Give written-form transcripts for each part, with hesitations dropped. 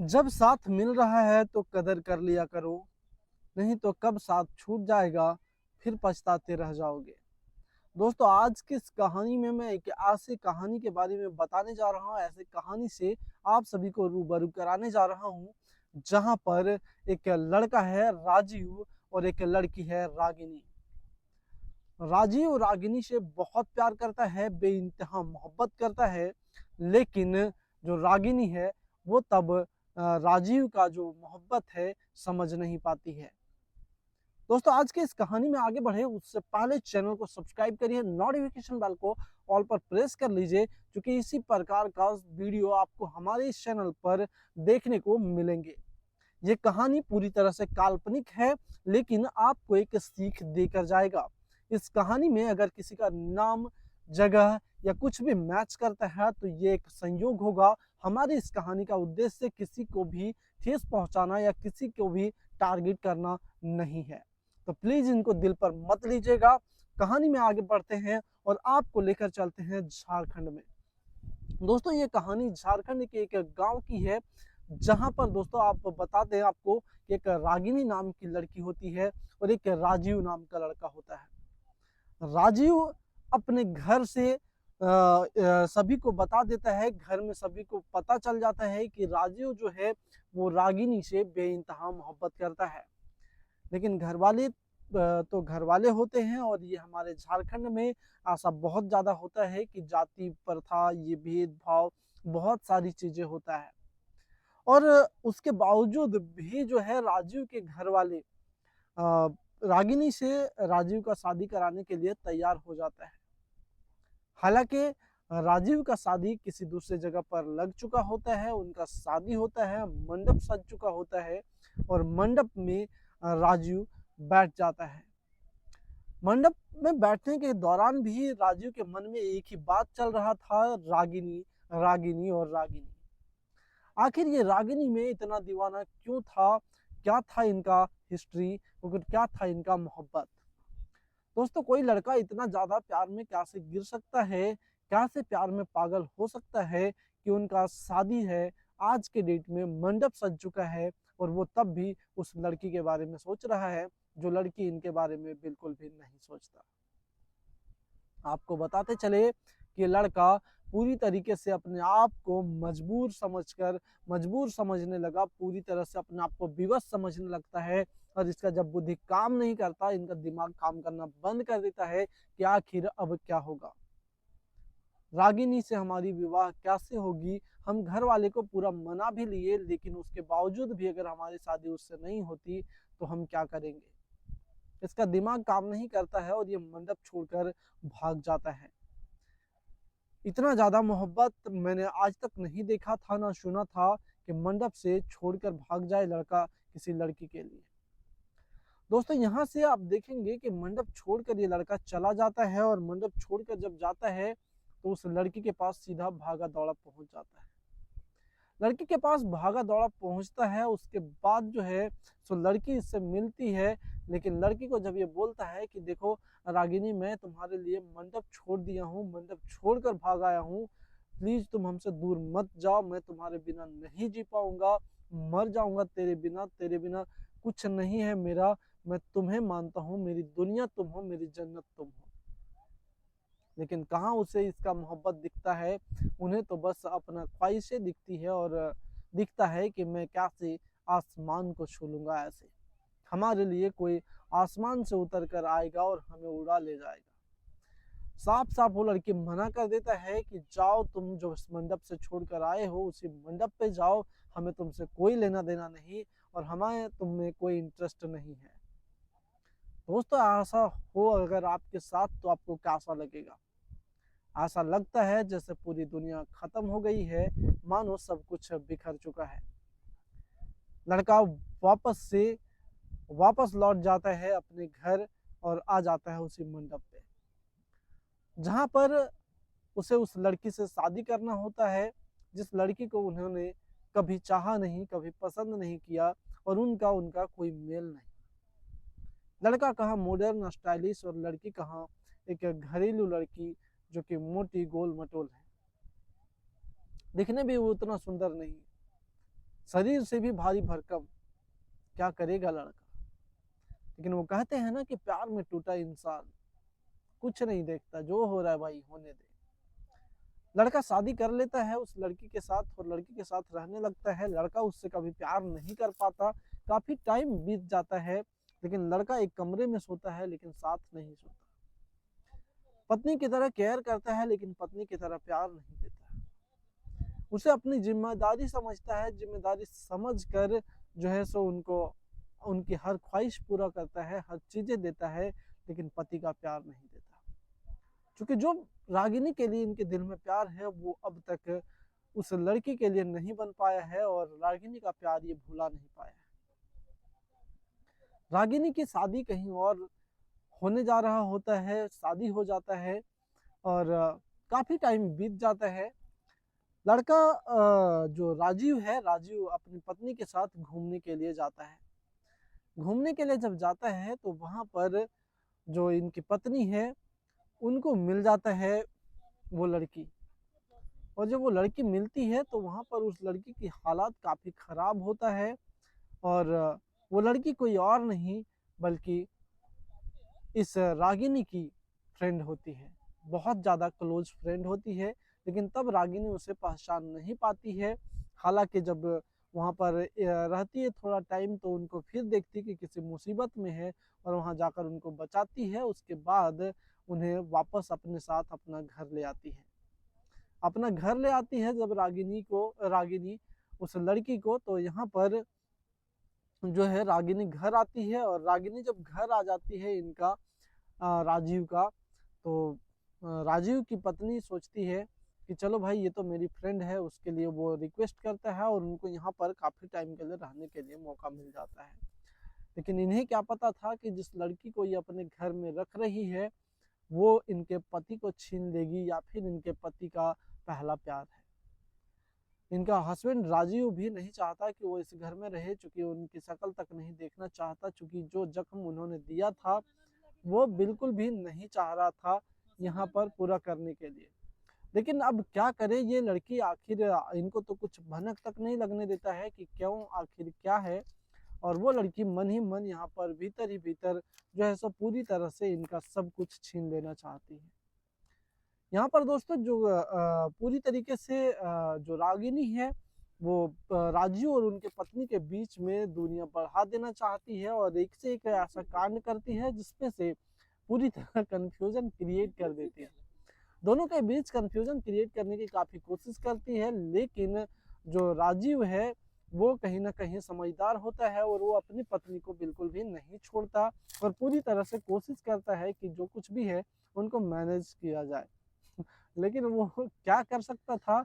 जब साथ मिल रहा है तो कदर कर लिया करो, नहीं तो कब साथ छूट जाएगा, फिर पछताते रह जाओगे। दोस्तों, आज की इस कहानी में मैं एक ऐसी कहानी के बारे में बताने जा रहा हूँ, ऐसी कहानी से आप सभी को रूबरू कराने जा रहा हूँ, जहाँ पर एक लड़का है राजीव और एक लड़की है रागिनी। राजीव रागिनी से बहुत प्यार करता है, बेइंतहा मोहब्बत करता है, लेकिन जो रागिनी है वो तब राजीव का जो मोहब्बत है समझ नहीं पाती है। दोस्तों, आज के इस कहानी में आगे बढ़े उससे पहले चैनल को सब्सक्राइब करिए, नोटिफिकेशन बेल को ऑल पर प्रेस कर लीजिए, क्योंकि इसी प्रकार का वीडियो आपको हमारे इस चैनल पर देखने को मिलेंगे। ये कहानी पूरी तरह से काल्पनिक है, लेकिन आपको एक सीख देकर जाएगा। इस कहानी में अगर किसी का नाम, जगह या कुछ भी मैच करता है तो ये एक संयोग होगा। हमारी इस कहानी का उद्देश्य किसी को भी ठेस पहुंचाना या किसी को भी टारगेट करना नहीं है, तो प्लीज इनको दिल पर मत लीजिएगा। कहानी में आगे बढ़ते हैं और आपको लेकर चलते हैं झारखंड में। दोस्तों, ये कहानी झारखंड के एक गांव की है, जहां पर दोस्तों आप बताते हैं आपको कि एक रागिनी नाम की लड़की होती है और एक राजीव नाम का लड़का होता है। राजीव अपने घर से सभी को बता देता है, घर में सभी को पता चल जाता है कि राजीव जो है वो रागिनी से बेइंतहा मोहब्बत करता है। लेकिन घर वाले तो घर वाले होते हैं, और ये हमारे झारखंड में ऐसा बहुत ज्यादा होता है कि जाति प्रथा, ये भेदभाव, बहुत सारी चीजें होता है। और उसके बावजूद भी जो है राजीव के घर वाले रागिनी से राजीव का शादी कराने के लिए तैयार हो जाता है। हालांकि राजीव का शादी किसी दूसरे जगह पर लग चुका होता है, उनका शादी होता है, मंडप सज चुका होता है और मंडप में राजीव बैठ जाता है। मंडप में बैठने के दौरान भी राजीव के मन में एक ही बात चल रहा था, रागिनी, रागिनी और रागिनी। आखिर ये रागिनी में इतना दीवाना क्यों था? क्या था इनका हिस्ट्री, क्या था इनका मोहब्बत? दोस्तों, कोई लड़का इतना ज्यादा प्यार में कैसे गिर सकता है, कैसे प्यार में पागल हो सकता है कि उनका शादी है, आज के डेट में मंडप सज चुका है और वो तब भी उस लड़की के बारे में सोच रहा है, जो लड़की इनके बारे में बिल्कुल भी नहीं सोचता। आपको बताते चले कि लड़का पूरी तरीके से अपने आप को मजबूर समझने लगा, पूरी तरह से अपने आप को विवश समझने लगता है। और इसका जब बुद्धि काम नहीं करता, इनका दिमाग काम करना बंद कर देता है कि आखिर अब क्या होगा, रागिनी से हमारी विवाह कैसे होगी। हम घर वाले को पूरा मना भी लिए, लेकिन उसके बावजूद भी अगर हमारी शादी उससे नहीं होती तो हम क्या करेंगे। इसका दिमाग काम नहीं करता है और ये मंडप छोड़कर भाग जाता है। इतना ज्यादा मोहब्बत मैंने आज तक नहीं देखा था, ना सुना था कि मंडप से छोड़कर भाग जाए लड़का किसी लड़की के लिए। दोस्तों, यहाँ से आप देखेंगे कि मंडप छोड़कर ये लड़का चला जाता है, और मंडप छोड़कर जब जाता है तो उस लड़की के पास सीधा भागा दौड़ा पहुंच जाता है। लड़की के पास भागा दौड़ा पहुंचता है, उसके बाद जो है सो लड़की इससे मिलती है। लेकिन लड़की को जब ये बोलता है कि देखो रागिनी, मैं तुम्हारे लिए मंडप छोड़ दिया हूँ, मंडप छोड़कर भाग आया हूँ, प्लीज तुम हमसे दूर मत जाओ, मैं तुम्हारे बिना नहीं जी पाऊंगा, मर जाऊंगा तेरे बिना कुछ नहीं है मेरा, मैं तुम्हें मानता हूँ, मेरी दुनिया तुम हो, मेरी जन्नत तुम हो। लेकिन कहाँ उसे इसका मोहब्बत दिखता है, उन्हें तो बस अपना ख्वाहिशें दिखती है, और दिखता है कि मैं कैसे आसमान को छू लूंगा, ऐसे हमारे लिए कोई आसमान से उतर कर आएगा और हमें उड़ा ले जाएगा। साफ साफ वो लड़की मना कर देता है कि जाओ, तुम जो इस मंडप से छोड़कर आए हो उसी मंडप पे जाओ, हमें तुमसे कोई लेना देना नहीं और हमें तुम में कोई इंटरेस्ट नहीं है। दोस्तों, ऐसा हो अगर आपके साथ तो आपको कैसा लगेगा? ऐसा लगता है जैसे पूरी दुनिया खत्म हो गई है, मानो सब कुछ बिखर चुका है। लड़का वापस लौट जाता है अपने घर और आ जाता है उसी मंडप पे, जहां पर उसे उस लड़की से शादी करना होता है, जिस लड़की को उन्होंने कभी चाहा नहीं, कभी पसंद नहीं किया, और उनका उनका कोई मेल नहीं। लड़का कहाँ मॉडर्न स्टाइलिश, और लड़की कहाँ एक घरेलू लड़की जो कि मोटी गोल मटोल है, दिखने भी वो उतना सुंदर नहीं है। शरीर से भी भारी भरकम, क्या करेगा लड़का। लेकिन वो कहते हैं ना कि प्यार में टूटा इंसान कुछ नहीं देखता, जो हो रहा है भाई होने दे। लड़का शादी कर लेता है उस लड़की के साथ और लड़की के साथ रहने लगता है। लड़का उससे कभी प्यार नहीं कर पाता, काफी टाइम बीत जाता है, लेकिन लड़का एक कमरे में सोता है लेकिन साथ नहीं सोता। पत्नी की तरह केयर करता है लेकिन पत्नी की तरह प्यार नहीं देता। उसे अपनी जिम्मेदारी समझता है, जिम्मेदारी समझ कर जो है सो उनकी हर ख्वाहिश पूरा करता है, हर चीजें देता है, लेकिन पति का प्यार नहीं देता। क्योंकि जो रागिनी के लिए इनके दिल में प्यार है वो अब तक उस लड़की के लिए नहीं बन पाया है और रागिनी का प्यार ये भुला नहीं पाया है। रागिनी की शादी कहीं और होने जा रहा होता है, शादी हो जाता है और काफी टाइम बीत जाता है। लड़का जो राजीव है, राजीव अपनी पत्नी के साथ घूमने के लिए जाता है। घूमने के लिए जब जाता है तो वहां पर जो इनकी पत्नी है उनको मिल जाता है वो लड़की। और जब वो लड़की मिलती है तो वहां पर उस लड़की की हालात काफी खराब होता है और वो लड़की कोई और नहीं बल्कि इस रागिनी की फ्रेंड होती है, बहुत ज्यादा क्लोज फ्रेंड होती है। लेकिन तब रागिनी उसे पहचान नहीं पाती है। हालांकि जब वहां पर रहती है थोड़ा टाइम तो उनको फिर देखती कि किसी मुसीबत में है और वहां जाकर उनको बचाती है। उसके बाद उन्हें वापस अपने साथ अपना घर ले आती है। अपना घर ले आती है जब रागिनी उस लड़की को, तो यहाँ पर जो है रागिनी घर आती है और रागिनी जब घर आ जाती है इनका राजीव का, तो राजीव की पत्नी सोचती है कि चलो भाई ये तो मेरी फ्रेंड है, उसके लिए वो रिक्वेस्ट करता है और उनको यहाँ पर काफी टाइम के लिए रहने के लिए मौका मिल जाता है। लेकिन इन्हें क्या पता था कि जिस लड़की को ये अपने घर में रख रही है वो इनके पति को छीन लेगी या फिर इनके पति का पहला प्यार है। इनका हस्बैंड राजीव भी नहीं चाहता कि वो इस घर में रहे, चूंकि उनकी शक्ल तक नहीं देखना चाहता, चूंकि जो जख्म उन्होंने दिया था वो बिल्कुल भी नहीं चाह रहा था यहाँ पर पूरा करने के लिए। लेकिन अब क्या करे ये लड़की, आखिर इनको तो कुछ भनक तक नहीं लगने देता है कि क्यों आखिर क्या है। और वो लड़की मन ही मन यहाँ पर भीतर ही भीतर जो है सब पूरी तरह से इनका सब कुछ छीन लेना चाहती है। यहाँ पर दोस्तों जो पूरी तरीके से जो रागिनी है वो राजीव और उनके पत्नी के बीच में दुनिया बढ़ा देना चाहती है और एक से एक ऐसा कांड करती है जिसमें से पूरी तरह कंफ्यूजन क्रिएट कर देती है। दोनों के बीच कंफ्यूजन क्रिएट करने की काफी कोशिश करती है, लेकिन जो राजीव है वो कहीं ना कहीं समझदार होता है और वो अपनी पत्नी को बिल्कुल भी नहीं छोड़ता और पूरी तरह से कोशिश करता है कि जो कुछ भी है उनको मैनेज किया जाए। लेकिन वो क्या कर सकता था,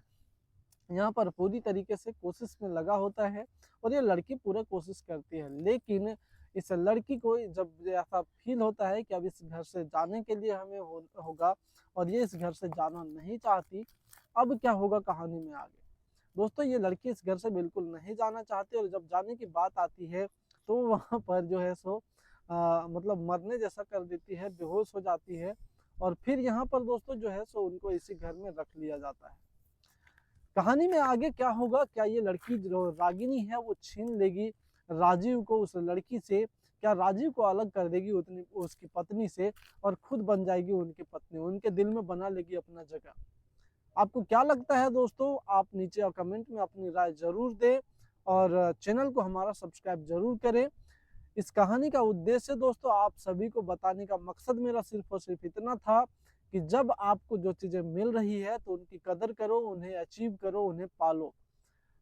यहाँ पर पूरी तरीके से कोशिश में लगा होता है और ये लड़की पूरा कोशिश करती है। लेकिन इस लड़की को जब ऐसा फील होता है कि अब इस घर से जाने के लिए हमें होगा और ये इस घर से जाना नहीं चाहती, अब क्या होगा कहानी में आगे। दोस्तों ये लड़की इस घर से बिल्कुल नहीं जाना चाहती और जब जाने की बात आती है तो वहाँ पर जो है सो मतलब मरने जैसा कर देती है, बेहोश हो जाती है और फिर यहाँ पर दोस्तों जो है सो उनको इसी घर में रख लिया जाता है। कहानी में आगे क्या होगा, क्या ये लड़की जो रागिनी है वो छीन लेगी राजीव को उस लड़की से, क्या राजीव को अलग कर देगी उतनी उसकी पत्नी से और खुद बन जाएगी उनकी पत्नी, उनके दिल में बना लेगी अपना जगह। आपको क्या लगता है दोस्तों, आप नीचे कमेंट में अपनी राय जरूर दें और चैनल को हमारा सब्सक्राइब जरूर करें। इस कहानी का उद्देश्य दोस्तों आप सभी को बताने का मकसद मेरा सिर्फ और सिर्फ इतना था कि जब आपको जो चीजें मिल रही है तो उनकी कदर करो, उन्हें अचीव करो, उन्हें पालो।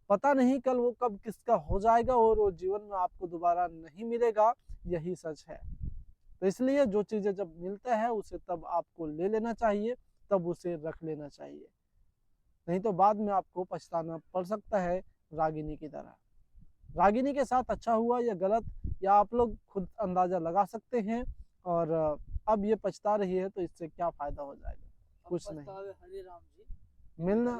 पता नहीं कल वो कब किसका हो जाएगा और वो जीवन में आपको दोबारा नहीं मिलेगा, यही सच है। तो इसलिए जो चीजें जब मिलता है उसे तब आपको ले लेना चाहिए, तब उसे रख लेना चाहिए, नहीं तो बाद में आपको पछताना पड़ सकता है रागिनी की तरह। रागिनी के साथ अच्छा हुआ या गलत या आप लोग खुद अंदाजा लगा सकते हैं और अब ये पछता रही है तो इससे क्या फायदा हो जाएगा, कुछ नहीं। हरे राम जी मिलना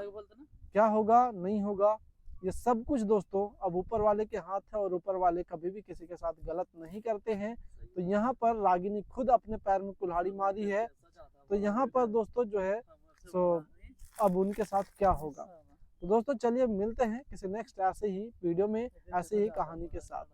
क्या होगा नहीं होगा ये सब कुछ दोस्तों अब ऊपर वाले के हाथ है और ऊपर वाले कभी भी किसी के साथ गलत नहीं करते हैं। तो यहाँ पर रागिनी खुद अपने पैर में कुल्हाड़ी मारी है, तो यहाँ पर दोस्तों जो है सो अब उनके साथ क्या होगा। तो दोस्तों चलिए मिलते हैं किसी नेक्स्ट ऐसे ही वीडियो में ऐसे ही कहानी के साथ।